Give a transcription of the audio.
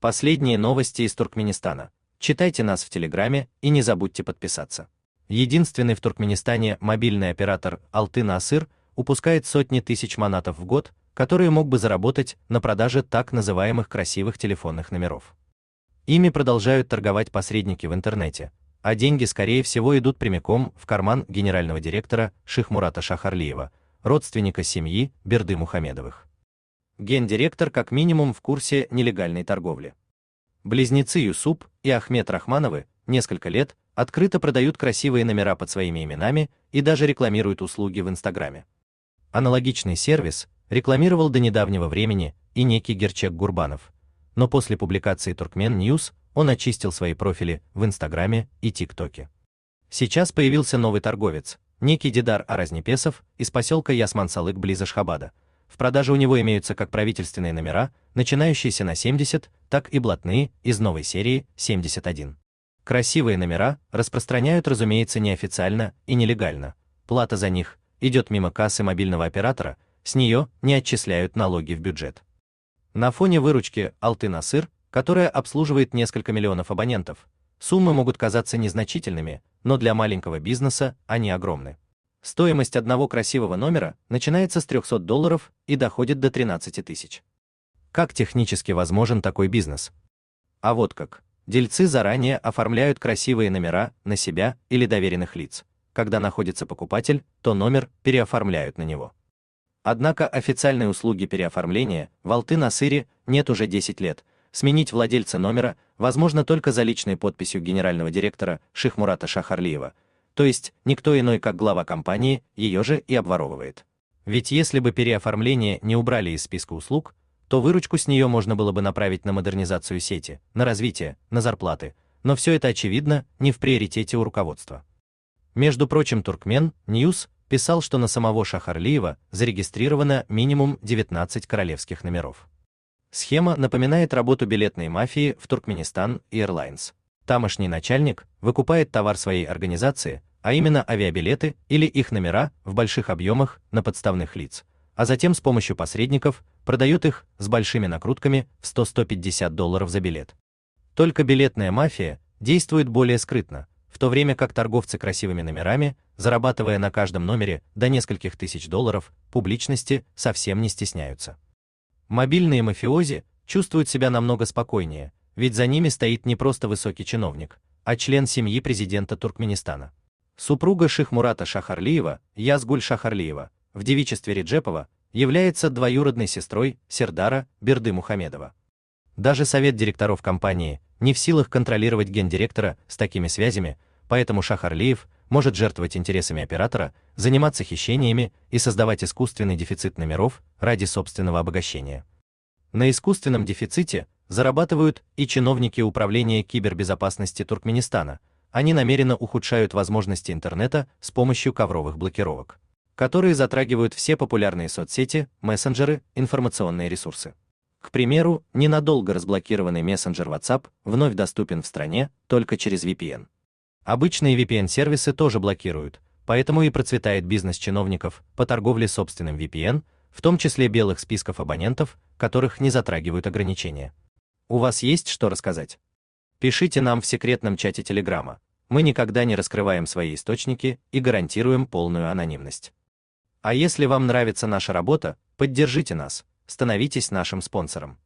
Последние новости из Туркменистана. Читайте нас в Телеграме и не забудьте подписаться. Единственный в Туркменистане мобильный оператор Алтын-Асыр упускает сотни тысяч манатов в год, которые мог бы заработать на продаже так называемых красивых телефонных номеров. Ими продолжают торговать посредники в интернете, а деньги, скорее всего, идут прямиком в карман генерального директора Шихмурата Шахарлиева, родственника семьи Берды Мухамедовых. Гендиректор как минимум в курсе нелегальной торговли. Близнецы Юсуп и Ахмед Рахмановы несколько лет открыто продают красивые номера под своими именами и даже рекламируют услуги в Инстаграме. Аналогичный сервис рекламировал до недавнего времени и некий Герчек Гурбанов, но после публикации Turkmen News он очистил свои профили в Инстаграме и ТикТоке. Сейчас появился новый торговец, некий Дидар Аразнепесов из поселка Ясман-Салык близ Ашхабада. В продаже у него имеются как правительственные номера, начинающиеся на 70, так и блатные из новой серии 71. Красивые номера распространяют, разумеется, неофициально и нелегально. Плата за них идет мимо кассы мобильного оператора, с нее не отчисляют налоги в бюджет. На фоне выручки Алтын-Асыр, которая обслуживает несколько миллионов абонентов, суммы могут казаться незначительными, но для маленького бизнеса они огромны. Стоимость одного красивого номера начинается с $300 и доходит до 13 тысяч. Как технически возможен такой бизнес? А вот как. Дельцы заранее оформляют красивые номера на себя или доверенных лиц. Когда находится покупатель, то номер переоформляют на него. Однако официальной услуги переоформления в Алтын-Асыре нет уже 10 лет. Сменить владельца номера возможно только за личной подписью генерального директора Шихмурата Шахарлиева, то есть никто иной, как глава компании, ее же и обворовывает. Ведь если бы переоформление не убрали из списка услуг, то выручку с нее можно было бы направить на модернизацию сети, на развитие, на зарплаты, но все это, очевидно, не в приоритете у руководства. Между прочим, Turkmen News писал, что на самого Шахарлиева зарегистрировано минимум 19 королевских номеров. Схема напоминает работу билетной мафии в Turkmenistan Airlines. Тамошний начальник выкупает товар своей организации, а именно авиабилеты или их номера в больших объемах на подставных лиц, а затем с помощью посредников продает их с большими накрутками в $100-150 за билет. Только билетная мафия действует более скрытно, в то время как торговцы красивыми номерами, зарабатывая на каждом номере до нескольких тысяч долларов, публичности совсем не стесняются. Мобильные мафиози чувствуют себя намного спокойнее, ведь за ними стоит не просто высокий чиновник, а член семьи президента Туркменистана. Супруга Шихмурата Шахарлиева, Язгуль Шахарлиева, в девичестве Реджепова, является двоюродной сестрой Сердара Берды Мухамедова. Даже совет директоров компании не в силах контролировать гендиректора с такими связями, поэтому Шахарлиев может жертвовать интересами оператора, заниматься хищениями и создавать искусственный дефицит номеров ради собственного обогащения. На искусственном дефиците зарабатывают и чиновники Управления кибербезопасности Туркменистана. Они намеренно ухудшают возможности интернета с помощью ковровых блокировок, которые затрагивают все популярные соцсети, мессенджеры, информационные ресурсы. К примеру, ненадолго разблокированный мессенджер WhatsApp вновь доступен в стране только через VPN. Обычные VPN-сервисы тоже блокируют, поэтому и процветает бизнес чиновников по торговле собственным VPN, в том числе белых списков абонентов, которых не затрагивают ограничения. У вас есть что рассказать? Пишите нам в секретном чате Телеграма. Мы никогда не раскрываем свои источники и гарантируем полную анонимность. А если вам нравится наша работа, поддержите нас, становитесь нашим спонсором.